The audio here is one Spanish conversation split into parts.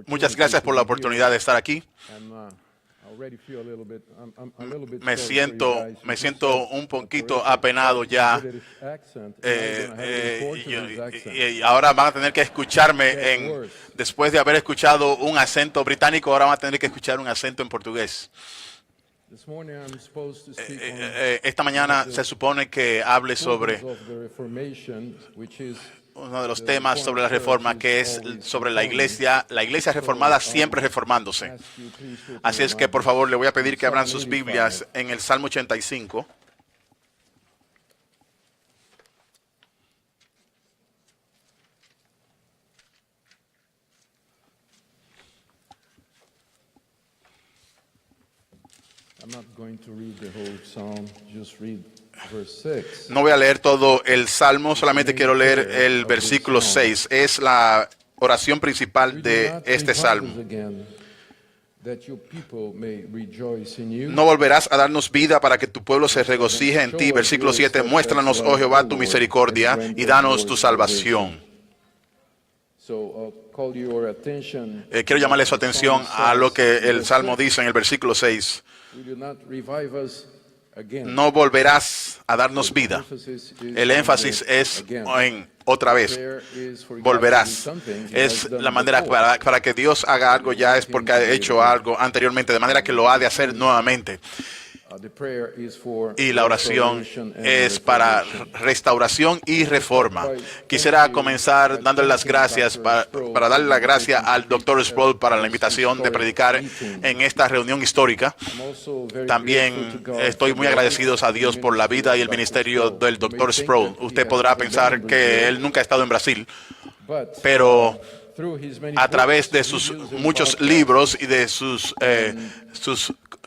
Muchas gracias por la oportunidad de estar aquí. Me siento un poquito apenado ya. Y ahora van a tener que escucharme después de haber escuchado un acento británico, ahora van a tener que escuchar un acento en portugués. Esta mañana se supone que hable sobre uno de los temas sobre la reforma, que es sobre la iglesia reformada siempre reformándose. Así es que, por favor, le voy a pedir que abran sus Biblias en el Salmo 85. No voy a leer todo el Salmo, solamente quiero leer el versículo 6. Es la oración principal de este Salmo. No volverás a darnos vida para que tu pueblo se regocije en ti. Versículo 7. Muéstranos, oh Jehová, tu misericordia y danos tu salvación. Quiero llamarle su atención a lo que el Salmo dice en el versículo 6. No volverás a darnos vida. El énfasis es en otra vez. Volverás. Es la manera para que Dios haga algo ya es porque ha hecho algo anteriormente, de manera que lo ha de hacer nuevamente. Y la oración es para restauración y reforma. Quisiera comenzar dándole las gracias, para darle la gracia al Dr. Sproul para la invitación de predicar en esta reunión histórica. También estoy muy agradecido a Dios por la vida y el ministerio del Dr. Sproul. Usted podrá pensar que él nunca ha estado en Brasil, pero a través de sus muchos libros y de sus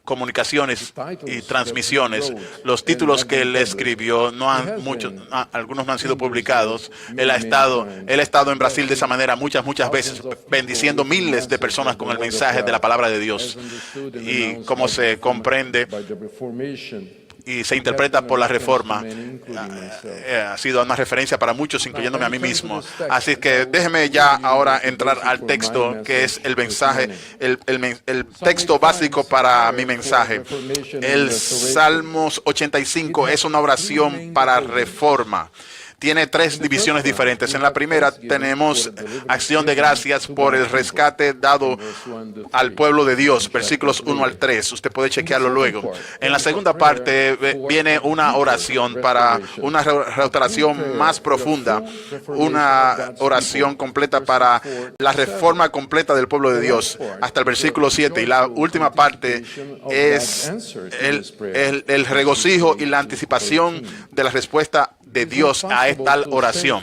comunicaciones y transmisiones, los títulos que él escribió, algunos no han sido publicados. Él ha estado en Brasil de esa manera muchas veces, bendiciendo miles de personas con el mensaje de la palabra de Dios. Y como se comprende y se interpreta por la reforma, ha sido una referencia para muchos, incluyéndome a mí mismo. Así que déjeme ya ahora entrar al texto, que es el mensaje, el texto básico para mi mensaje. El Salmos 85 es una oración para reforma. Tiene tres divisiones diferentes. En la primera tenemos acción de gracias por el rescate dado al pueblo de Dios, versículos 1 al 3. Usted puede chequearlo luego. En la segunda parte viene una oración para una restauración más profunda, una oración completa para la reforma completa del pueblo de Dios, hasta el versículo 7. Y la última parte es el regocijo y la anticipación de la respuesta de Dios a tal oración.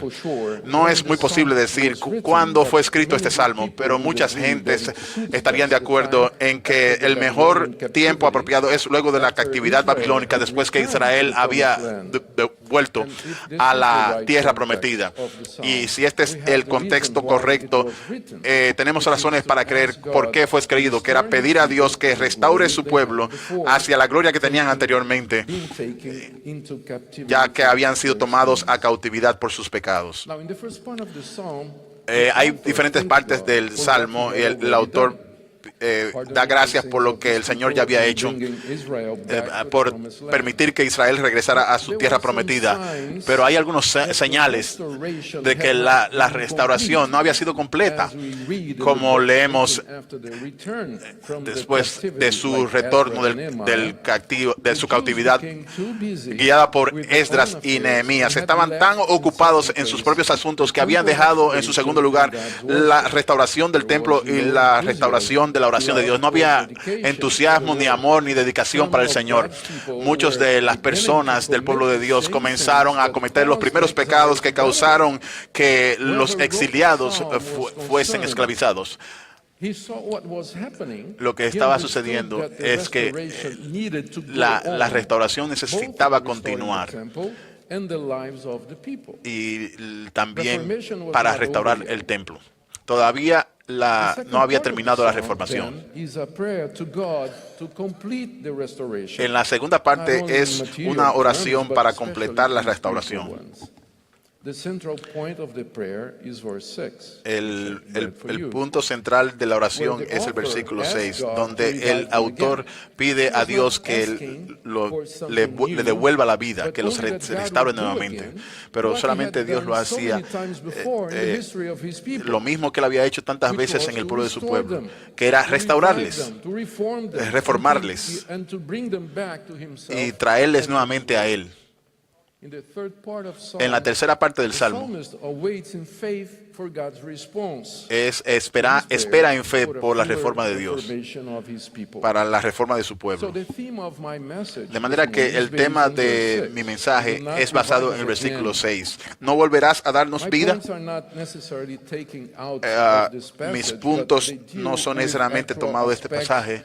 No es muy posible decir cuándo fue escrito este salmo, pero muchas gentes estarían de acuerdo en que el mejor tiempo apropiado es luego de la captividad babilónica, después que Israel había vuelto a la tierra prometida. Y si este es el contexto correcto, tenemos razones para creer por qué fue escrito, que era pedir a Dios que restaure su pueblo hacia la gloria que tenían anteriormente, ya que habían sido tomados a cautividad por sus pecados. Hay diferentes partes del Salmo y el autor da gracias por lo que el Señor ya había hecho, por permitir que Israel regresara a su tierra prometida. Pero hay algunos señales de que la restauración no había sido completa, como leemos después de su retorno de su cautividad, guiada por Esdras y Nehemías. Estaban tan ocupados en sus propios asuntos que habían dejado en su segundo lugar la restauración del templo y la restauración de la oración de Dios. No había entusiasmo, ni amor, ni dedicación para el Señor. Muchos de las personas del pueblo de Dios comenzaron a cometer los primeros pecados que causaron que los exiliados fuesen esclavizados. Lo que estaba sucediendo es que la restauración necesitaba continuar, y también para restaurar el templo. Todavía no había terminado la reformación. En la segunda parte es una oración para completar la restauración. El punto central de la oración es el versículo 6, donde el autor pide a Dios que le devuelva la vida, que los restaure nuevamente. Pero solamente Dios lo hacía lo mismo que él había hecho tantas veces en el pueblo de su pueblo, que era restaurarles, reformarles y traerles nuevamente a él. En la tercera parte del Salmo espera en fe por la reforma de Dios, para la reforma de su pueblo. De manera que el tema de mi mensaje es basado en el versículo 6. ¿No volverás a darnos vida? Mis puntos no son necesariamente tomados de este pasaje.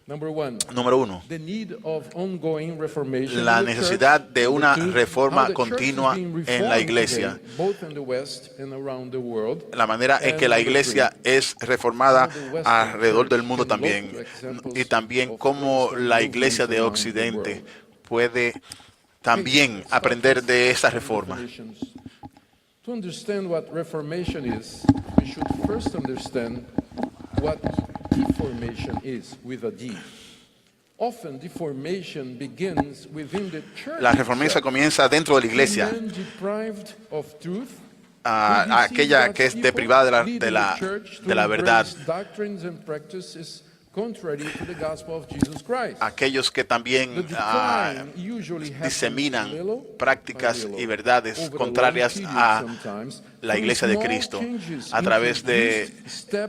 Número uno, la necesidad de una reforma continua en la iglesia. La manera en que la iglesia es reformada alrededor del mundo también. Y también cómo la iglesia de Occidente puede también aprender de esa reforma. To understand what reformation is, we should first understand what deformation is with a D. Often deformation begins within the church. La reforma comienza dentro de la iglesia. Aquella que es deprivada de la verdad. Aquellos que también diseminan prácticas y verdades contrarias a la iglesia de Cristo. A través de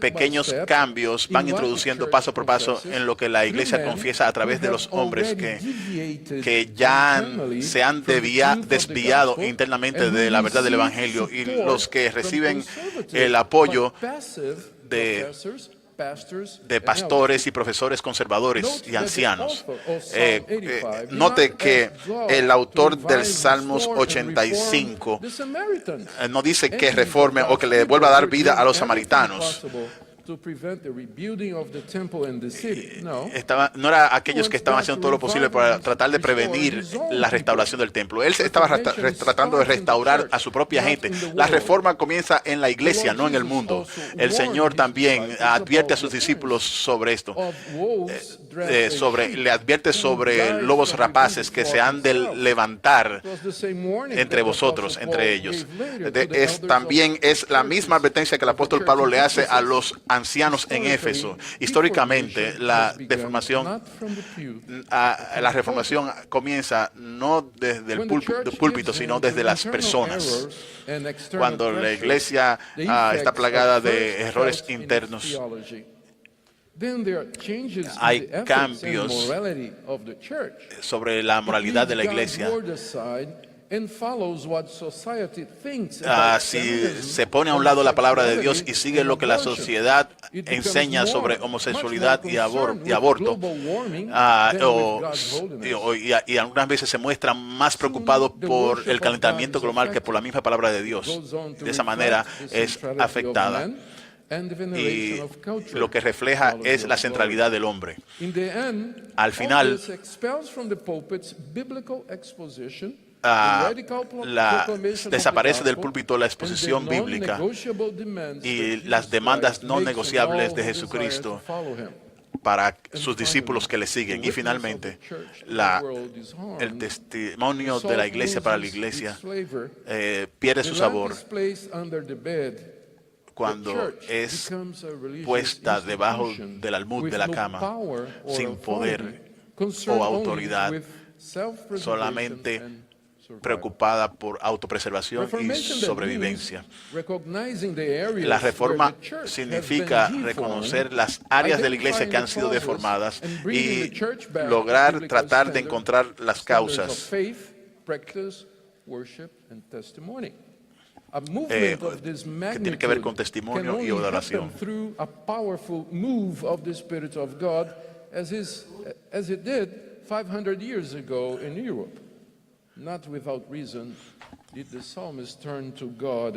pequeños cambios van introduciendo paso por paso en lo que la iglesia confiesa a través de los hombres que ya se han desviado internamente de la verdad del Evangelio, y los que reciben el apoyo de pastores y profesores conservadores y ancianos. Note que el autor del Salmos 85 no dice que reforme o que le vuelva a dar vida a los samaritanos. No era aquellos que estaban haciendo todo lo posible para tratar de prevenir la restauración del templo. Él estaba tratando de restaurar a su propia gente. La reforma comienza en la iglesia, no en el mundo. El Señor también advierte a sus discípulos sobre esto. Le advierte sobre lobos rapaces que se han de levantar entre vosotros, entre ellos. También es la misma advertencia que el apóstol Pablo le hace a los ancianos en Éfeso. Históricamente, la reformación comienza no desde el púlpito, sino desde las personas. Cuando la iglesia está plagada de errores internos, hay cambios sobre la moralidad de la iglesia. Si se pone a un lado la palabra de Dios y sigue lo que la sociedad enseña sobre homosexualidad y aborto, y algunas veces se muestra más preocupado por el calentamiento global que por la misma palabra de Dios. De esa manera es afectada. Y lo que refleja es la centralidad del hombre. Al final, desaparece del púlpito la exposición bíblica y las demandas no negociables de Jesucristo para sus discípulos que le siguen. Y finalmente, el testimonio de la iglesia para la iglesia pierde su sabor cuando es puesta debajo del almud de la cama, sin poder o autoridad, solamente preocupada por autopreservación y sobrevivencia. La reforma significa reconocer las áreas de la iglesia que han sido deformadas y lograr tratar de encontrar las causas. Que tiene que ver con testimonio y adoración.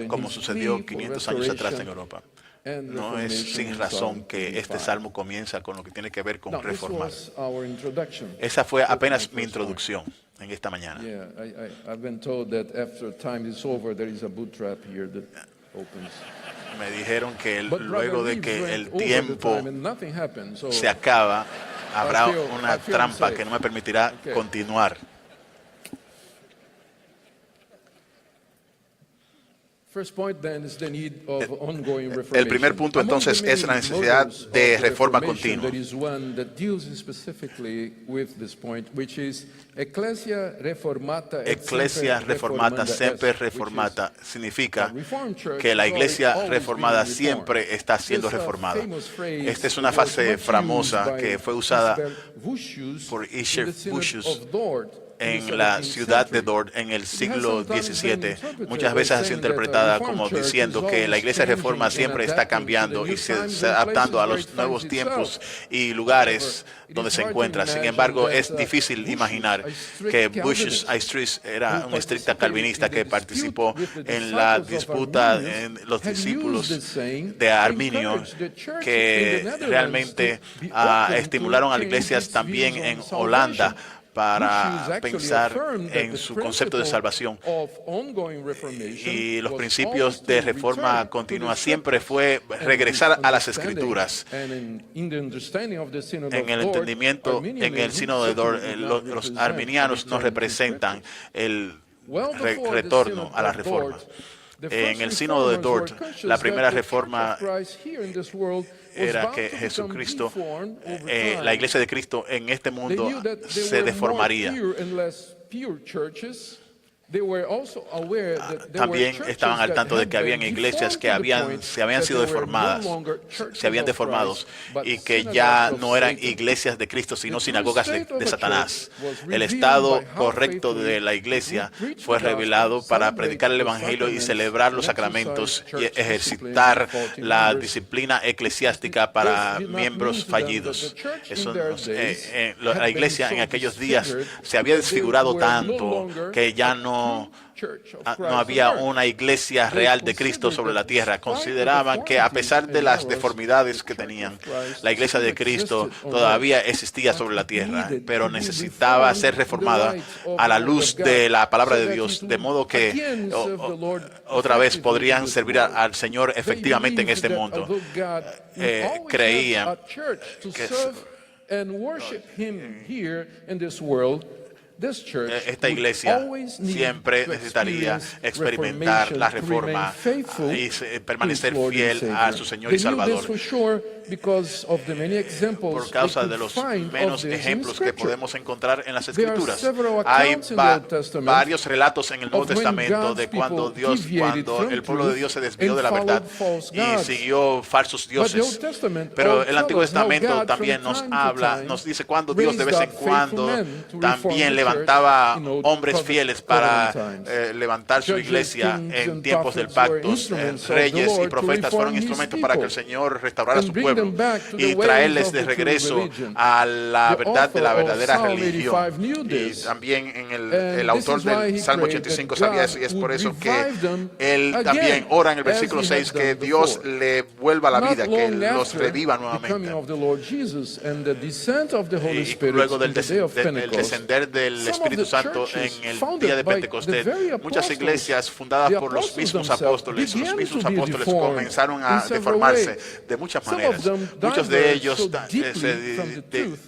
Como sucedió 500 años atrás en Europa. No es sin razón que este salmo comienza con lo que tiene que ver con reformar. Esa fue apenas mi introducción. en esta mañana. Yeah, I've been told that after time is over, there is a boot trap here that opens. Me dijeron que But luego Brother de que Reeves el went over the tiempo time and nothing happened, so se acaba, habrá una I feel trampa safe. que no me permitirá Okay. continuar. first point then is the need of ongoing El reformation. primer punto Among entonces the es la many necesidad models of de the reforma Reformation, continua. There is one that deals specifically with this point, which is Ecclesia Reformata et Ecclesia Semper Reformata, Reformanda Semper Est, which is Reformata, significa a Reformed church que la is iglesia always reformada being siempre reformed. está siendo This, reformada. famous phrase Esta es una was frase much famosa used by que fue usada Isabel Vucius por in Isher the Synod Vucius of Dort in the en la 17th ciudad de century. Dort en el siglo It has sometimes been XVII. interpreted Muchas as veces ha sido saying that a interpretada Reformed como church diciendo is que la always iglesia reforma changing and siempre está adapting to cambiando the y new times se and adaptando a places los where it nuevos finds tiempos itself. y lugares However, it donde is se hard to encuentra. Sin imagine embargo, that, es difícil Vucius, imaginar a strict que Calvinist, Vucius era who un estricta participated calvinista in the que dispute participó with the en la disciples of disputa Arminius, en los had discípulos used the saying de to Arminio, encourage the church in que the Netherlands realmente to be open estimularon to a las change iglesias its también views en on Holanda salvation. para Vucius actually pensar affirmed that en the su concepto de principle salvación. of ongoing reformation Y los was principios always de to reforma return to continua the siempre scriptures. fue And regresar in a las understanding escrituras. and in the understanding of the Synod En of el Dort, entendimiento, en el Arminianism sínodo de Dort, certainly did not los represent arminianos the no return to the representan scriptures. el Well before the retorno Synod a las of reformas. Dort, the En first el sínodo de reformers Dort, were conscious la primera that the Church reforma of Christ here in this world was era bound que to become Jesucristo, deformed over time. la iglesia de Cristo en este They mundo knew that there se were more deformaría. pure and less pure churches. They were also aware that there También were churches estaban al that tanto de had que habían been iglesias que deformed to the point se habían that sido they were deformadas, no longer churches se habían of deformados Christ, but y que synagogues ya of no eran Satan. iglesias de Cristo, sino The sinagogas true state of de a Satanás. church was El revealed estado by how correcto de faithfully la iglesia we preach fue the gospel, revelado para celebrate predicar el the Evangelio y sacraments, celebrar los and sacramentos exercise y church ejercitar discipline for faulty la members. disciplina eclesiástica para This did not miembros mean to them fallidos. that the church Eso in their no- days la had iglesia been en so aquellos días disfigured se había that they desfigurado were no tanto longer que ya a no true church of no Christ había on earth. una iglesia They real de Cristo considered sobre la that tierra. despite the Consideraban que a pesar de deformities las and deformidades errors, que the tenían, Church of Christ la iglesia de still Cristo existed on todavía earth, existía but sobre la it tierra, needed pero to be necesitaba ser reformed in the reformada light of a la the word luz of God, de la palabra so de that Dios, it de would modo que again serve the Lord otra vez effectively podrían in this servir world. al Señor They efectivamente en este believed that mundo. although God would always Creían have a church to que serve and worship Him here in this world, this church esta would iglesia always need siempre to necesitaría experience experimentar la reformation, to remain reforma faithful y to permanecer its Lord and fiel a Savior. su Señor They y knew this Salvador. for sure because of the many examples Por causa they de could los find menos of this in ejemplos que Scripture. podemos encontrar en las There are Escrituras. several Hay accounts in the Old Testament varios relatos en el Nuevo of when Testamento God's de cuando people deviated from el pueblo de truth Dios se desvió and de la verdad followed false y gods. siguió falsos But the Old dioses. Testament Pero all el Antiguo tells us how Testamento God también from nos time to habla, time nos dice cuando Dios de raised vez en up faithful cuando men to reform también the levantaba church in old hombres fieles para covenant times. levantar su Judges, iglesia kings, en and tiempos del prophets were pacto. instruments of the Reyes y Lord to profetas fueron reform his instrumentos para que el people Señor restaurara and su bring pueblo them back to the y ways traerles of de the true regreso religion. a la The verdad de la author of verdadera Psalm religión. 85 knew Y this. también And el this autor is why del he Salmo prayed 85 that sabía God eso y es por would eso que revive them él again, también ora en el as versículo he 6 had que done Dios before. le vuelva a la Not vida, que long los after reviva the coming nuevamente. of the Lord Jesus and the descent of the Holy Y Spirit luego in del the day of el Pentecost, descender del some of Espíritu the Santo churches en el founded día de by Pentecostés, the very muchas apostles, iglesias fundadas the por los apostles mismos themselves apóstoles, los began mismos to be apóstoles deformed comenzaron in a several deformarse ways. de muchas Some maneras. of them Muchos de diverged ellos so deeply from the truth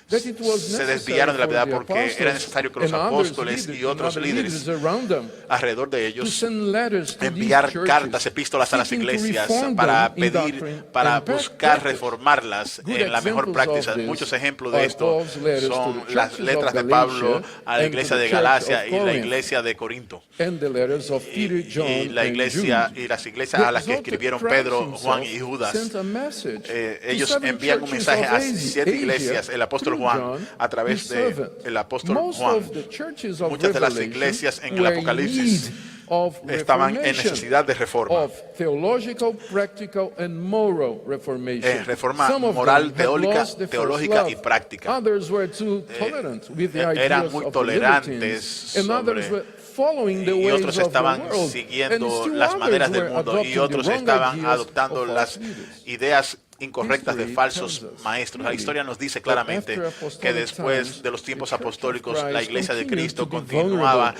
that it was se necessary desviaron de la for verdad the porque era apostles necesario que los and others apóstoles leaders y otros and other líderes leaders around them alrededor de to ellos send letters to enviar these churches, cartas, epístolas a las seeking to iglesias reform para them in pedir, doctrine para and buscar practice. reformarlas Good en la mejor examples práctica. of this Muchos ejemplos de are esto Paul's letters to son the las churches letras of de Pablo Galatia a la and iglesia to the de church Galacia of y la Corinth, iglesia de Corinto. and the letters of Peter, John, Y la and iglesia Jude. y las iglesias a las que The exalted escribieron Christ Pedro, himself Juan y Judas, sent a message to ellos 7 envían un churches mensaje of a Asia 7 iglesias, el apóstol through Juan, John, a través his de servant. el apóstol Most Juan. of the churches of Muchas de las Revelation iglesias en el were in Apocalipsis need of estaban en reformation, necesidad de reforma. of theological, practical, and moral reformation. Reforma Some of moral, them had lost the teológica first y love. práctica. Others were too tolerant with the Eran ideas muy of the tolerantes libertines, and others sobre- were following the y ways otros of the estaban world, siguiendo and still las others maneras were del mundo adopting y the otros wrong estaban ideas adoptando of las false leaders. ideas incorrectas de falsos maestros. La historia nos dice claramente que después de los tiempos apostólicos, la Iglesia de Cristo continúa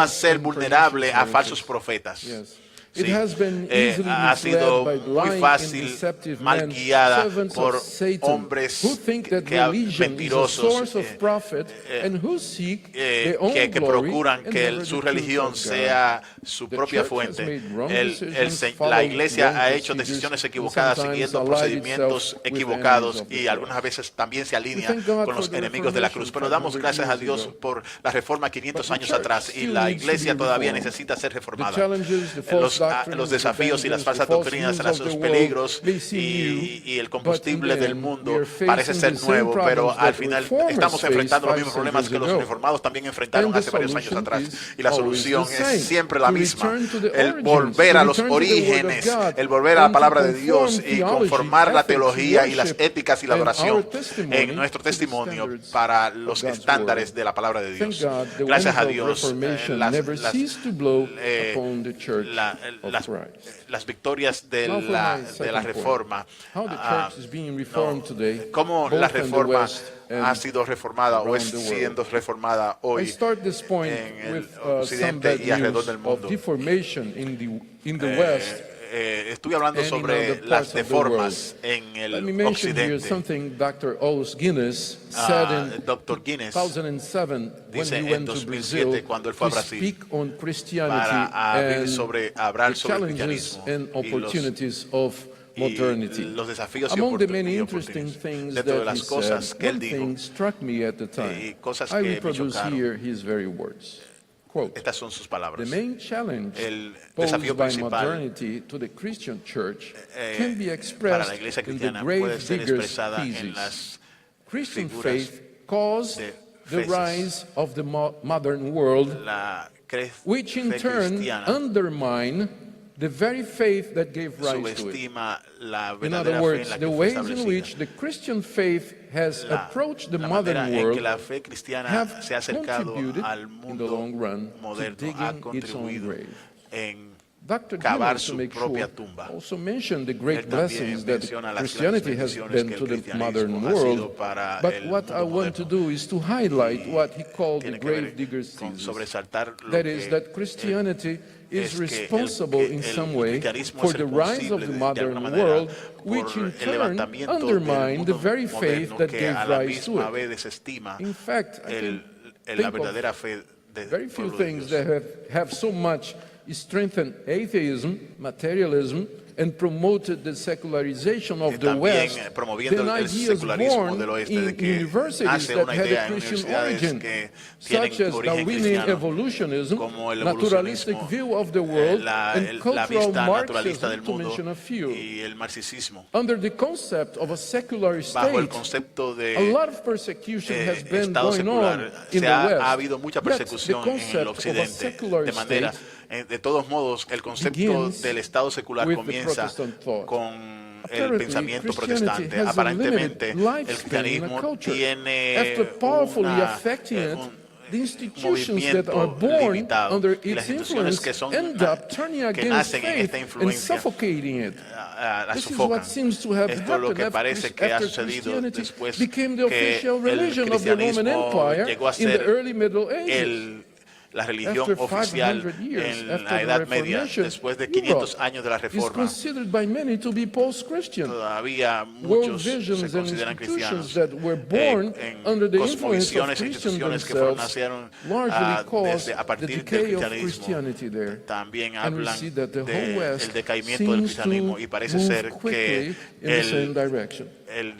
a ser vulnerable a falsos profetas. Sí, ha sido muy fácil, mal guiada por hombres mentirosos que procuran que su religión sea su propia fuente. La Iglesia ha hecho decisiones equivocadas siguiendo procedimientos equivocados y algunas veces también se alinea con los enemigos de la cruz. Pero damos gracias a Dios por la reforma 500 años atrás y la Iglesia todavía necesita ser reformada. Los desafíos y las falsas doctrinas, los peligros y el combustible del mundo parece ser nuevo, pero al final estamos enfrentando los mismos problemas que los reformados también enfrentaron hace varios años atrás. Y la solución es siempre la misma: el volver a los orígenes, el volver a la palabra de Dios y conformar la teología y las éticas y la adoración en nuestro testimonio para los estándares de la palabra de Dios. Gracias a Dios, las victorias de la reforma, cómo la reforma ha sido reformada o es siendo reformada hoy en el occidente y alrededor del mundo. Estoy hablando sobre las deformas en el occidente. Dr. Guinness dice en 2007, cuando él fue a Brasil, para hablar sobre el cristianismo y los desafíos y oportunidades. Dentro de las cosas que él dijo y cosas que me chocaron, estas son sus palabras. El desafío principal para la iglesia cristiana puede ser expresada en las figuras de feces. La fe cristiana the very faith that gave rise to it. subestima la In other verdadera fe en words, la the que fue ways in establecida. which the Christian faith has approached the La modern manera en que world la fe cristiana have se ha acercado contributed al in the mundo long run to moderno, ha digging its own contribuido grave. en Dr. cavar Guinness, to su make propia sure, tumba. also mentioned the Él great también blessings that menciona las Christianity has bendiciones been que to el the cristianismo modern ha sido world. para But el what I mundo want to moderno. do is to highlight what he called the Tiene que grave ver digger's con thesis. sobresaltar lo That is, que that Christianity is es que responsible in some way cristianismo for es the rise of responsable the de modern alguna manera world, por which in el turn levantamiento del undermined the mundo very faith moderno that que gave a la rise to misma it. vez desestima In fact, I la think of verdadera fe del very few pueblo de things Dios. that have so much strengthened atheism, materialism, and promoted the secularization of the También West promoviendo than el ideas secularismo born del oeste, de in que universities hace that una had idea a en Christian universidades origin, que such tienen as origen Darwinian cristiano, evolutionism, como el naturalistic evolucionismo, view of the world, and la cultural vista naturalista Marxism, del to mundo mention a few. y el marxismo. Under the concept of a secular Bajo el state, concepto a de lot of persecution has been Estado going secular, on in the ha West. habido mucha Yet, the persecución en el concept of a occidente, secular de manera, state de todos modos, el concepto begins del Estado secular with the comienza Protestant thought. con el Apparently, pensamiento Christianity protestante. has a Aparentemente, limited el lifespan in a cristianismo culture. tiene After powerfully una, affecting it, the institutions that movimiento are born limitado, under y las its instituciones influence que son end up turning que against nacen en faith esta and influencia suffocating it. la This is sofocan. what seems to have Esto es lo que happened parece que ha after sucedido Christianity después became the que official el religion of the Roman cristianismo Empire llegó a in the ser early Middle Ages. la religión After oficial 500 years en after la the Edad Media, Reformation, después de 500 Europe años de la is Reforma. considered by many to be post-Christian. Todavía World muchos se visions and consideran cristianos. institutions that were born En under the influence of cosmovisiones e Christians instituciones que themselves nacieron largely caused a the partir del decay of cristianismo. Christianity there. También And we hablan see that the whole West del decaimiento del seems to cristianismo y parece move ser quickly que in the same direction. el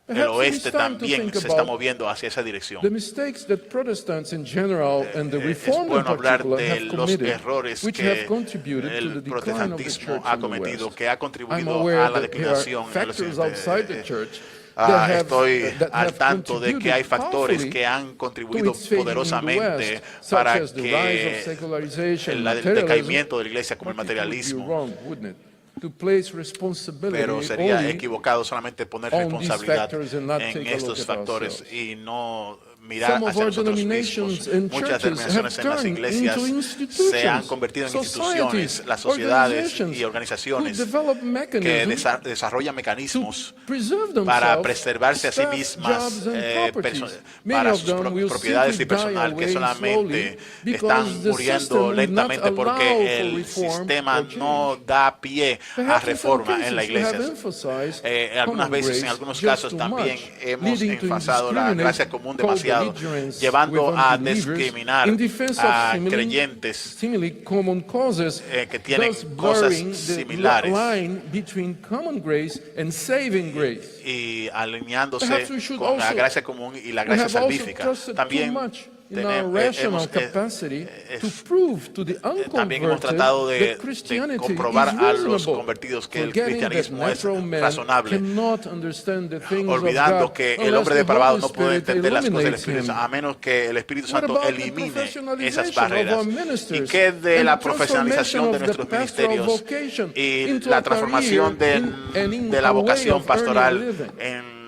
Perhaps oeste it is time to también think se está about moviendo hacia esa dirección. the mistakes that Protestants in general and the Es Reformed in bueno hablar particular de have los committed, errores which que have contributed to the el decline of the protestantismo church ha in the cometido, West. que ha I'm contribuido aware a la that there are declinación en el factors outside the occidente. church that have, Estoy that al have tanto de que hay contributed factores powerfully que han to contribuido its fading in the poderosamente West, such para as the rise of que secularization, el materialism, decaimiento de la iglesia como el but it would be materialismo. wrong, wouldn't it, to place responsibility Pero sería only equivocado solamente poner on these responsabilidad factors and not en take a look estos at factores ourselves. y no mirar Some of hacia our nosotros denominations mismos. and Muchas churches denominaciones have en las turned iglesias into institutions, se han convertido en instituciones, societies, las sociedades organizations y organizaciones who develop que mechanisms desarrollan mecanismos preserve para themselves, preservarse a sí staff, mismas, jobs, and properties. Many para of sus them will propiedades y simply die personal, que away solamente slowly because están the muriendo system will not lentamente allow porque for el reform sistema or no change. da pie a Perhaps in some reforma en la cases we have iglesia. emphasized Algunas common veces, en grace algunos just casos too también much, hemos leading to enfatizado la gracia común demasiado, co-belligerence llevando with a unbelievers discriminar in defense of a creyentes seemingly common causes, que tienen thus cosas blurring the similares line between common grace and saving grace. y alineándose Perhaps we should con la also- gracia común y la We gracia have also salvífica. trusted too También much in our rational capacity to prove to the también hemos unconverted tratado de that Christianity comprobar is a los reasonable, convertidos que el forgetting that cristianismo es natural man razonable, cannot understand the things of olvidando God que el unless hombre the depravado Holy no puede Spirit entender las cosas del illuminates Espíritu him. Santo, a menos que el Espíritu What Santo about the elimine professionalization esas of barreras. our ¿Y ministers qué de and la the profesionalización de transformation of nuestros the pastoral ministerios vocation y into la a transformación career and in de la a way vocación of earning a pastoral living? en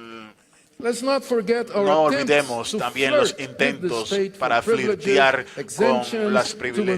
Let's not forget our no attempts olvidemos to también los flirt with the intentos state para for privileges, flirtear con exemptions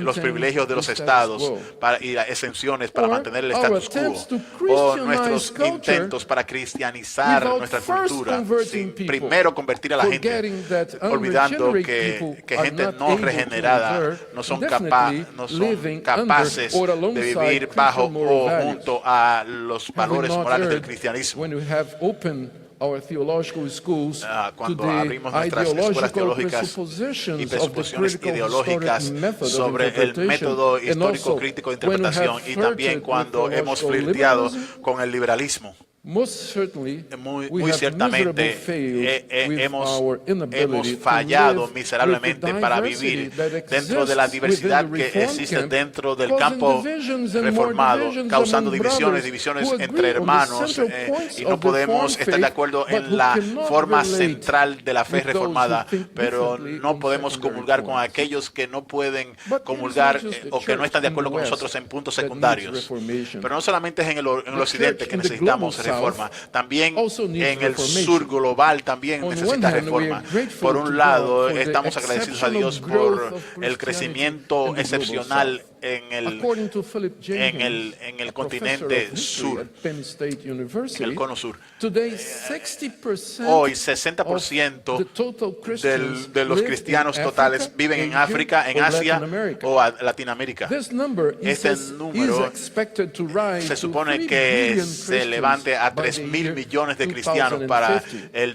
los to privilegios de los maintain the status estados quo. y las exenciones para Or mantener el our status attempts to quo, o Christianize nuestros culture intentos para cristianizar without nuestra first cultura, converting sin people, primero convertir a la gente, forgetting that olvidando unregenerate people que are gente not no able to regenerada endure no son indefinitely living capaces under or de alongside vivir bajo Christian moral o values. junto a los Have we valores not morales del erred cristianismo. when we have opened our theological schools to Cuando the abrimos nuestras escuelas ideological teológicas presuppositions y of the presupposiciones critical ideológicas historic method sobre of el interpretation, método and histórico also crítico de when we interpretación have y también flirted with cuando hemos theological flirteado liberalism. con el liberalismo. Most certainly, Muy we have ciertamente miserably failed with our hemos inability to fallado live miserablemente with the para diversity vivir that dentro de la exists diversidad within the que Reformed existe camp, dentro del causing campo divisions and more reformado, divisions causando among divisiones brothers who agree entre on the hermanos central points y no of the podemos Reformed estar de faith, acuerdo but en who la cannot forma relate central de la fe with those who reformada, think pero differently no on podemos secondary comulgar con points. aquellos que no pueden But comulgar it is not just the o que no están de church acuerdo in con the nosotros West en puntos that needs secundarios. reformation. Pero no solamente es en el The occidente church que in the necesitamos global reforma, south también also needs en el reformation. sur global también On one necesita hand, we reforma. are grateful Por to un God lado, for the estamos agradecidos a Dios exceptional growth por of el Christianity crecimiento in the global excepcional south. en el According to Philip Jenkins, en el a professor continente of history sur, at Penn State University, en el cono sur. today 60% Hoy of 60% the total Christians de los live cristianos in totales Africa, viven en Asia, África, en or Asia Latin America. o Latinoamérica. This number Este is número expected to rise se to supone 3 que billion se Christians levante a by the 3.000 year millones de cristianos para 2050. el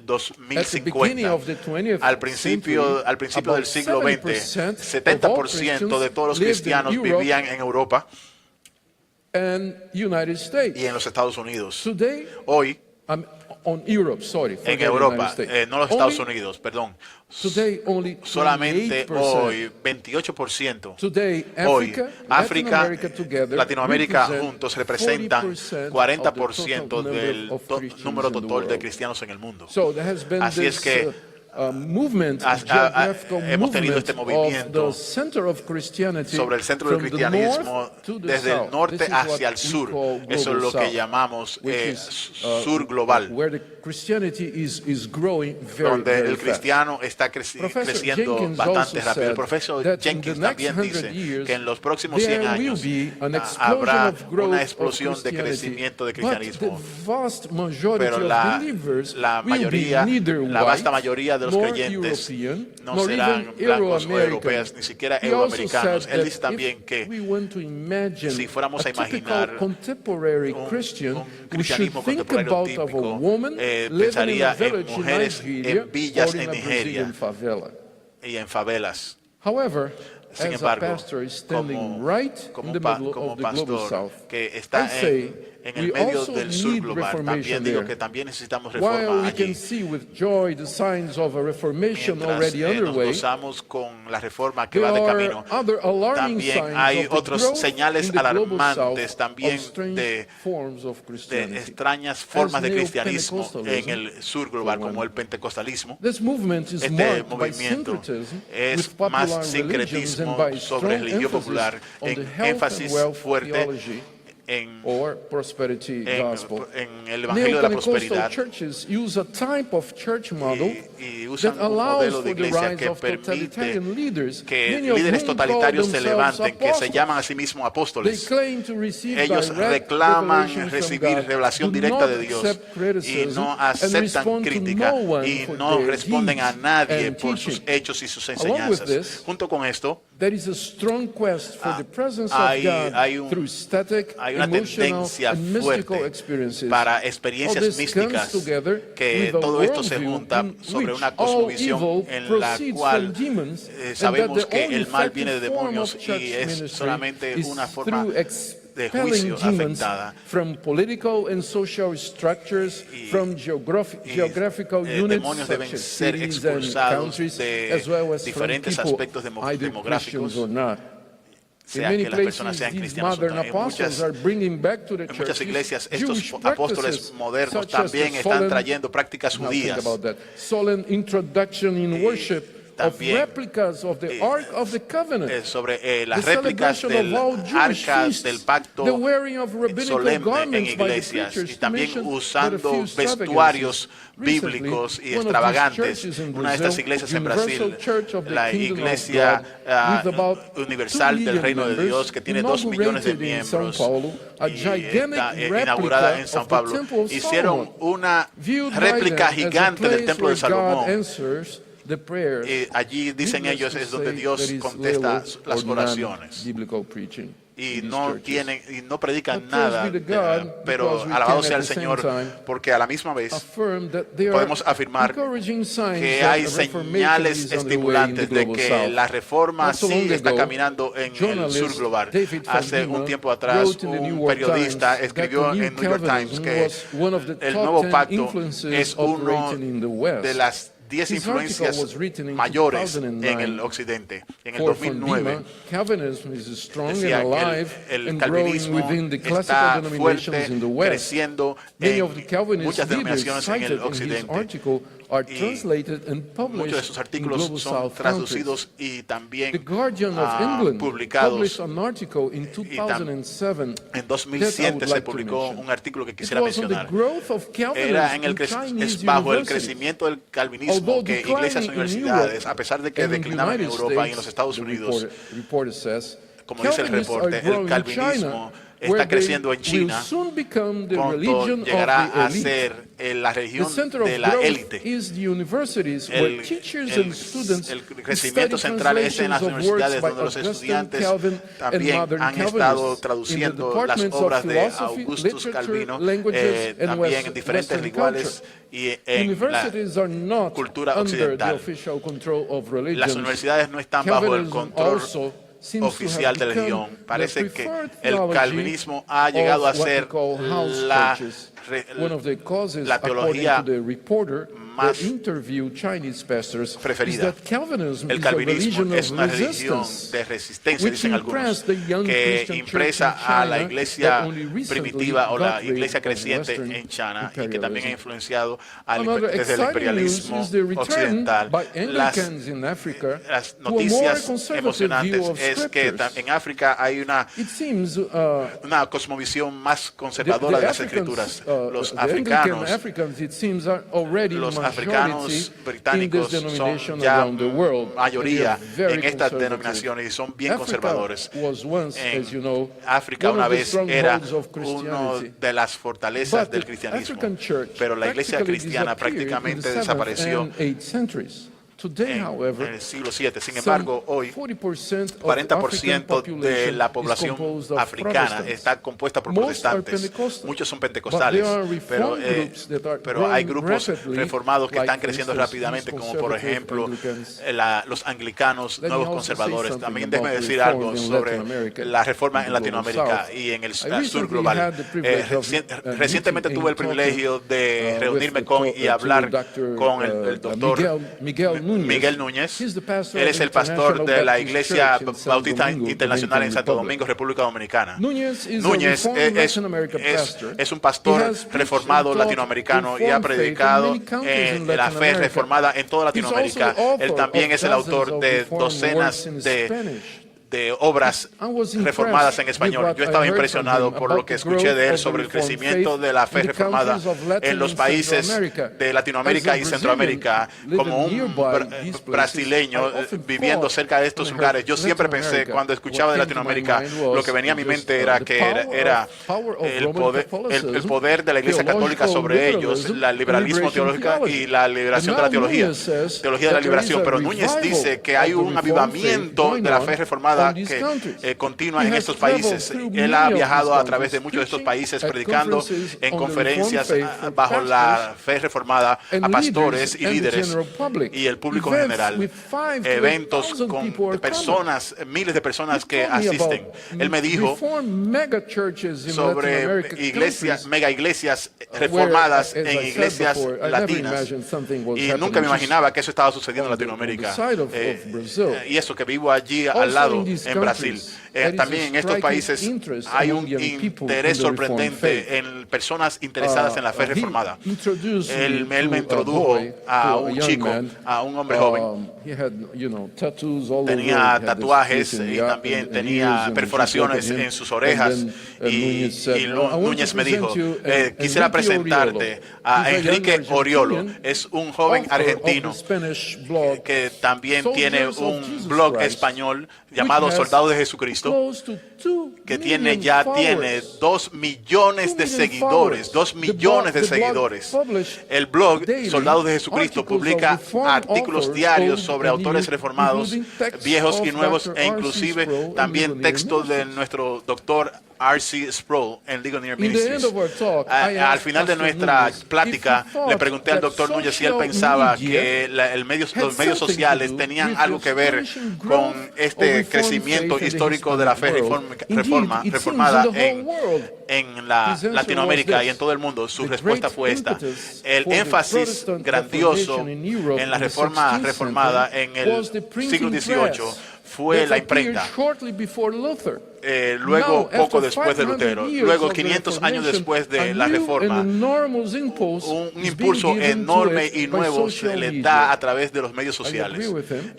At the beginning 2050. of the 20th Al principio century, del siglo XX, 70% de todos los lived in cristianos Europe vivían en Europa and United States. y en los Estados Unidos. Today, Hoy, on Europe, sorry, en forget Europa, United States. no los Estados Unidos, perdón. Today, only Solamente 28%. hoy, 28%. Today, Hoy, África, Latinoamérica juntos representan 40% del número total de cristianos en el mundo. So there has been Así es this, que movement, hemos geographical tenido este movimiento of the center of Christianity sobre el centro del from the cristianismo north to the desde el south. norte This is hacia el what we sur. call Eso es global lo que south, llamamos which is, sur global, where the Christianity is growing very, donde very el fast. cristiano está Professor creciendo Jenkins bastante also rápido. El said profesor that in Jenkins the next también 100 dice years, que en los próximos 100 there will años be an explosion habrá of growth una of explosión de Christianity, crecimiento de but the cristianismo. vast majority Pero of la believers mayoría, will be neither la vasta white, mayoría de los nor creyentes European, no nor serán even blancos o Euro-American. europeos, ni siquiera He also euroamericanos. said Él that dice también if que we want to imagine si fuéramos a a typical imaginar contemporary Christian, un we should cristianismo think contemporáneo about of a típico, woman living in pensaría a en village in mujeres Nigeria en villas or in en a Nigeria Brazilian favela. y en favelas. However, Sin as embargo, a pastor is standing como, right como in the pa- middle como of the global pastor south, que está I say en el we medio also del sur need global, también reformation digo there. que también necesitamos While reforma we allí. can see with joy the signs of a reformation Mientras already nos underway, gozamos con la reforma que there va de are camino, other alarming también signs hay of the otros growth señales in the global alarmantes south también of strange de forms of Christianity. extrañas formas de As cristianismo en neo-Pentecostalism, el sur global, for one. como el pentecostalismo. This movement is Este marked by movimiento syncretism es with popular más religions and sincretismo by sobre strong religión emphasis popular, on the en health énfasis and wealth fuerte theology or prosperity gospel. en el Evangelio de la Neo-Pentecostal prosperidad churches use a type of church model y usan that un allows modelo de for the iglesia rise que of permite totalitarian leaders, que many of líderes whom call totalitarios se themselves levanten, que se apostles. llaman a sí mismos They apóstoles. claim to receive Ellos direct reclaman revelation from recibir God, revelación do directa not de Dios accept y criticism, no and aceptan respond to crítica no one y for no their responden a deeds nadie and por sus teaching. hechos y sus Along with enseñanzas. this, Junto con esto, there is a strong quest for the presence hay of God un- through static, hay una emotional, tendencia and mystical fuerte experiences. para All experiencias this místicas, comes together que with a todo esto se worldview junta in sobre which una all cosmovisión evil en la proceeds cual from demons, and sabemos that the que only el mal viene de effective form demonios of church y es ministry solamente is una forma through de expelling juicio demons afectada. from political and social structures, from geographical units demonios such deben as ser cities and expulsados countries, de as well as from diferentes people, aspectos either demográficos, Christians or not. In sea many que las personas places, sean these cristianos o modern no. apostles are bringing back to the En muchas churches iglesias Jewish estos apóstoles practices, modernos such as the también están solemn, trayendo prácticas now think judías. about that, solemn introduction in worship of también, replicas of the Ark of the Covenant, sobre las the réplicas celebration del of all Jewish arca feasts, del pacto the wearing of rabbinical solemne en garments by the iglesias preachers, y to también mention but a usando few vestuarios extravagances. Recently, bíblicos y one of these extravagantes. churches in Una de estas Brazil, iglesias en Universal Brasil, Church of the la Kingdom of Iglesia God, with about 2 Universal del million Reino de members, Dios, que tiene 2 millones de inaugurated in São miembros Paulo a y gigantic está inaugurada en replica São of the Pablo. Temple of Hicieron Solomon, una viewed by réplica them as a gigante del place Templo de where God Salomón. answers the prayers. Y allí, dicen Needless ellos, to es donde say, Dios there is contesta little las or oraciones. non-biblical preaching Y in no these churches. tienen y no predican But praise nada, be to God, pero because we alabado can sea at el the same Señor, time porque a la misma vez affirm that there are podemos afirmar encouraging signs que that hay a reformation señales is underway in the estimulantes de global que south. la reforma Not so long sí está ago, caminando en el journalist sur global. David Hace Fadima un tiempo atrás, wrote in the New un York periodista Times escribió that the en New New York Times Calvinism que was one of the el top nuevo 10 pacto influences es uno operating in the West. de las 10 His article influencias was written in mayores 2009. en el occidente. En el For 2009 Fadima, Calvinism is strong and decía alive que el and growing calvinismo within the classical está denominations fuerte, in the West. creciendo Many of the en Calvinist muchas leaders denominaciones en cited el in his occidente. article are Y translated and Muchos de sus published in artículos global son South traducidos countries. y también The Guardian of England publicados. published an article in 2007 En that I 2007 would se like to publicó mention. un artículo que It quisiera was on the mencionar. growth of Era en Calvinism el in Chinese es bajo el universities. crecimiento del calvinismo Although que iglesias y declining in universidades, Europe a pesar de que and in the declinaban en United Europa y en States, los Estados the Unidos, reporter says, como dice el Calvinists reporte, are growing el calvinismo in China, where está they creciendo en will China, soon become the pronto religion of llegará the a elite. ser la The religión center of de la growth élite. is the universities where teachers and students El study crecimiento central es en las translations of universidades works by donde los Augustine, estudiantes Calvin, también and modern han estado Calvinists in the traduciendo las departments of obras de philosophy, Augustus literature, Calvino, languages, and también en diferentes Western rituales y en la Universities are not cultura under the occidental. official control of religion. Las universidades no están bajo el Calvinism control also seems oficial to de have religión. become Parece the que preferred el theology calvinismo ha llegado a of what we ser call house la, churches. re- One of the causes, la according teología to the reporter más that interviewed Chinese pastors, is preferida. that Calvinism El is a calvinismo religion es of una religión resistance, de resistencia, which dicen algunos, impressed the young que Christian impresa church in a la China iglesia that only recently primitiva o la got rid iglesia of creciente Western en China y que también ha imperialism. influenciado Another desde el exciting news imperialismo is the return occidental. by Anglicans in Africa Las to a more noticias conservative emocionantes view of es que scriptures. en África hay It seems una cosmovisión más conservadora de las escrituras. Los Africans, it seems, are already los majority africanos in británicos this son denomination ya around the world. mayoría And they are very en estas conservative. denominaciones y son bien Africa conservadores. was once, En as you know, África one una of the vez era strongholds of uno Christianity. de las fortalezas But del the cristianismo, African church pero la iglesia practically cristiana disappeared in prácticamente the 7th desapareció and 8th centuries. Today, en however, el siglo VII. Sin embargo, hoy 40% 40% de la población africana está compuesta por protestantes. Muchos son pentecostales, pero hay grupos reformados que están creciendo rápidamente, como por ejemplo los anglicanos, nuevos conservadores. También déjeme decir algo sobre la reforma en Latinoamérica y en el sur global. Recientemente tuve el privilegio de reunirme con y hablar con el doctor Miguel Núñez. Él es el pastor de la Iglesia Bautista Internacional en Santo Domingo, República Dominicana. Núñez es un pastor reformado latinoamericano y ha predicado la fe reformada en toda Latinoamérica. Él también es el autor de docenas de obras reformadas en español. Yo estaba impresionado por lo que escuché de él sobre el crecimiento de la fe reformada en los países de Latinoamérica y Centroamérica. Como un brasileño viviendo cerca de estos lugares, yo siempre pensé, cuando escuchaba de Latinoamérica, lo que venía a mi mente era que era el poder de la Iglesia Católica sobre ellos, el liberalismo teológico y la liberación de la teología de la liberación. Pero Núñez dice que hay un avivamiento de la fe reformada que continúa en estos países. Él ha viajado a través de muchos de estos países predicando en conferencias bajo la fe reformada a pastores y líderes y el público en general. Eventos con personas, miles de personas que asisten. Él me dijo sobre iglesias, mega iglesias reformadas en iglesias latinas. Y nunca me imaginaba que eso estaba sucediendo en Latinoamérica. Y eso, que vivo allí al lado en Brasil. También en estos países hay un interés sorprendente en personas interesadas en la fe reformada. Él me introdujo a un chico, a un hombre joven. Tenía tatuajes y también tenía perforaciones en sus orejas. Y Núñez me dijo, quisiera presentarte a Enrique Oriolo. Es un joven argentino que también tiene un blog español llamado Soldado de Jesucristo, que tiene 2 millones de seguidores, 2 millones de seguidores. El blog Soldados de Jesucristo publica artículos diarios sobre autores reformados, viejos y nuevos, e inclusive también textos de nuestro doctor R.C. Sproul en Ligonier Ministries. Al final de nuestra plática, le pregunté al doctor Núñez si él pensaba que los medios sociales tenían algo que ver con este crecimiento histórico de la fe reformada en Latinoamérica y en todo el mundo. Su respuesta fue esta: el énfasis grandioso en la reforma reformada en el siglo XVIII fue la imprenta. Luego, poco después de Lutero, luego 500 años después de la Reforma, un impulso enorme y nuevo se le da a través de los medios sociales.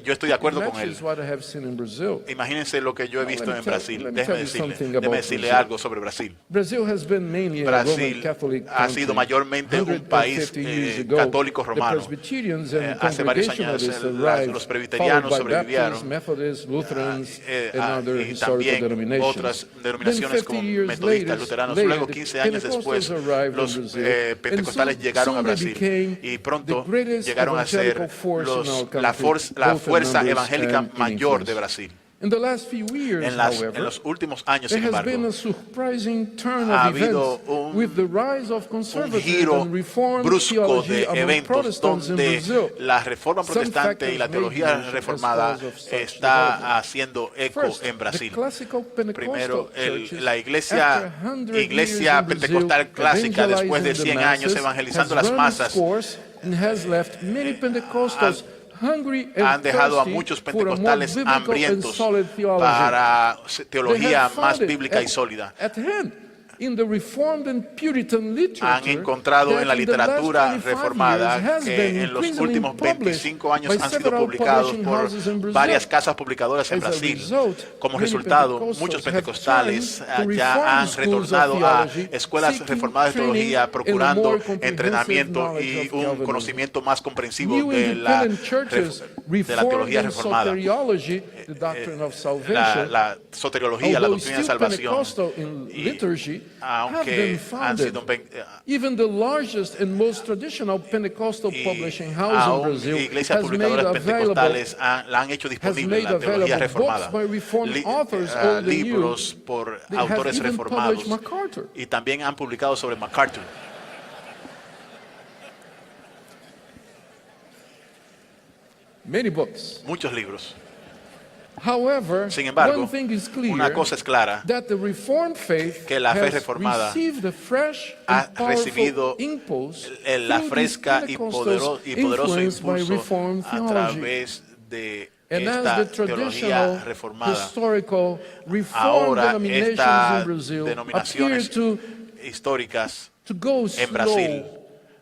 Yo estoy de acuerdo con él. Imagínense lo que yo he visto en Brasil. Déjeme decirle algo sobre Brasil. Brasil ha sido mayormente un país católico romano. Hace varios años los presbiterianos sobrevivieron y también otras denominaciones como metodistas, luteranos. Luego, 15 años después, los pentecostales llegaron a Brasil y pronto llegaron a ser la fuerza evangélica mayor de Brasil. En los últimos años, sin embargo, ha habido un giro brusco de eventos donde la reforma protestante y la teología reformada está haciendo eco en Brasil. Primero, la iglesia pentecostal clásica, después de 100 años evangelizando las masas, han dejado a muchos pentecostales hambrientos para teología más bíblica y sólida. Han encontrado en la literatura reformada que en los últimos 25 años han sido publicados por varias casas publicadoras en Brasil. Como resultado, muchos pentecostales ya han retornado a escuelas reformadas de teología, procurando entrenamiento y un conocimiento más comprensivo de la teología reformada. La soteriología, la doctrina de salvación, aunque han sido iglesias publicadoras pentecostales la han hecho disponible en la teología reformada, libros por autores reformados, y también han publicado sobre MacArthur. Muchos libros. Sin embargo, una cosa es clara, que la fe reformada ha recibido la fresca y poderoso impulso a través de esta teología reformada. Ahora, estas denominaciones históricas en Brasil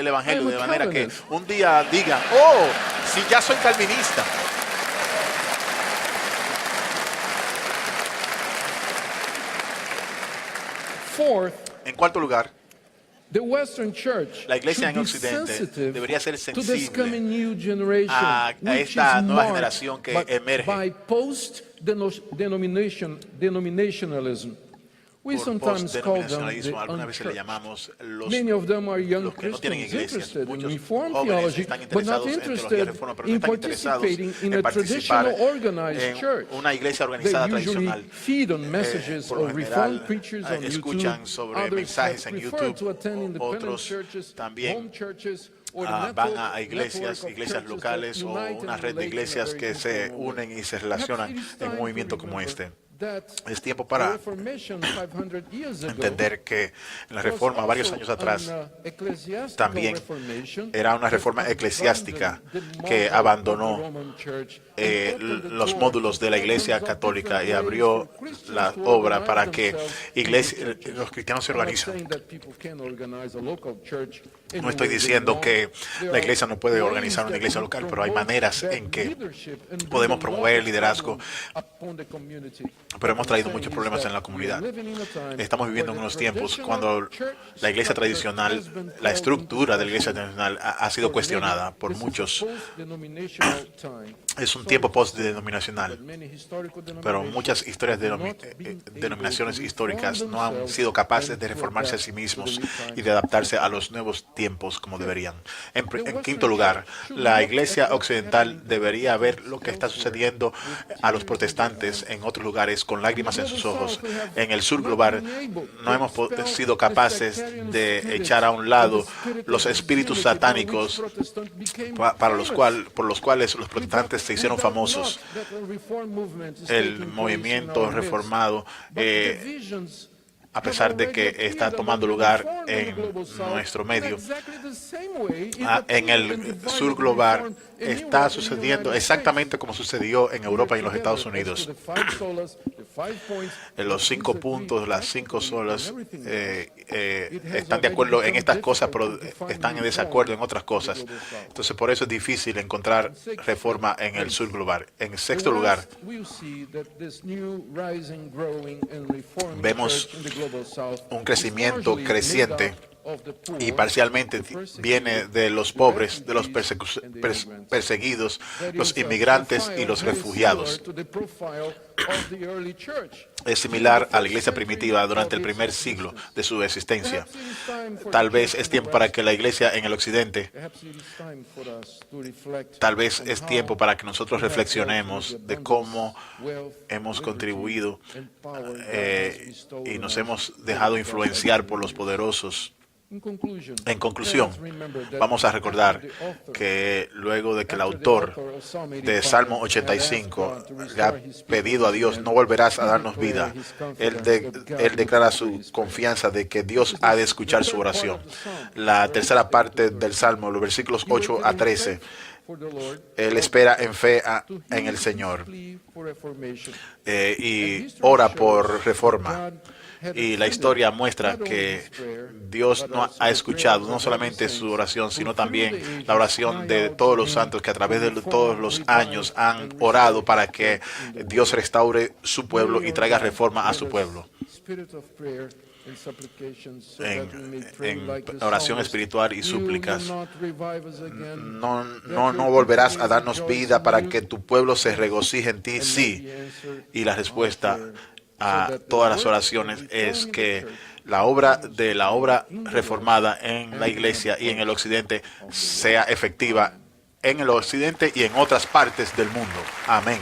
el Evangelio, I am de a manera que Calvinist. un día digan, oh, si ya soy calvinista. fourth, En cuarto lugar, the Western Church la iglesia should en be Occidente sensitive debería ser to this coming sensible new generation, a which esta is nueva marked generación que emerge by post-denominationalism. We por sometimes call them the postdenominacionalismo. Algunas veces le unchurched. llamamos Many of them are young los que no tienen Christians iglesias. interested in Muchos Reformed jóvenes theology, están but not interesados en teología interested reforma, pero no in están interesados participating in en a participar traditional organized en church. una iglesia They organizada usually tradicional. feed on messages Por lo of general, Reformed preachers on escuchan YouTube. sobre Others mensajes have en preferred YouTube. to attend independent Otros churches, también home churches, or the van network a iglesias of iglesias churches locales that o unite una and red de relate in a iglesias very que se informal way. unen y se relacionan Perhaps it is en time un to movimiento como remember este. that Es tiempo the para Reformation 500 years ago entender que la reforma varios años atrás también también era una reforma eclesiástica que abandonó los módulos de la Iglesia Católica y abrió la obra para que los cristianos se organizan. No estoy diciendo que la iglesia no puede organizar una iglesia local, pero hay maneras en que podemos promover el liderazgo, pero hemos traído muchos problemas en la comunidad. Estamos viviendo en unos tiempos cuando la iglesia tradicional, la estructura de la iglesia tradicional ha sido cuestionada por muchos. Es un tiempo post-denominacional, pero muchas historias de denominaciones históricas no han sido capaces de reformarse a sí mismos y de adaptarse a los nuevos tiempos como deberían. En quinto lugar, la iglesia occidental debería ver lo que está sucediendo a los protestantes en otros lugares con lágrimas en sus ojos. En el sur global no hemos sido capaces de echar a un lado los espíritus satánicos por los cuales los protestantes se hicieron famosos. El movimiento reformado, a pesar de que está tomando lugar en nuestro medio, en el sur global está sucediendo exactamente como sucedió en Europa y en los Estados Unidos. Los 5 puntos, las 5 solas, están de acuerdo en estas cosas, pero están en desacuerdo en otras cosas. Entonces, por eso es difícil encontrar reforma en el sur global. En sexto lugar, vemos un crecimiento creciente y parcialmente viene de los pobres, de los perseguidos, los inmigrantes y los refugiados. Es similar a la iglesia primitiva durante el primer siglo de su existencia. Tal vez es tiempo para que la iglesia en el occidente, tal vez es tiempo para que nosotros reflexionemos de cómo hemos contribuido y nos hemos dejado influenciar por los poderosos. En conclusión, vamos a recordar que luego de que el autor de Salmo 85 le ha pedido a Dios, no volverás a darnos vida, él declara su confianza de que Dios ha de escuchar su oración. La tercera parte del Salmo, los versículos 8 a 13, él espera en fe en el Señor y ora por reforma. Y la historia muestra que Dios no ha escuchado no solamente su oración, sino también la oración de todos los santos que a través de todos los años han orado para que Dios restaure su pueblo y traiga reforma a su pueblo. En oración espiritual y súplicas, no volverás a darnos vida para que tu pueblo se regocije en ti, sí. Y la respuesta a todas las oraciones es que la obra reformada en la iglesia y en el occidente sea efectiva en el occidente y en otras partes del mundo. Amén.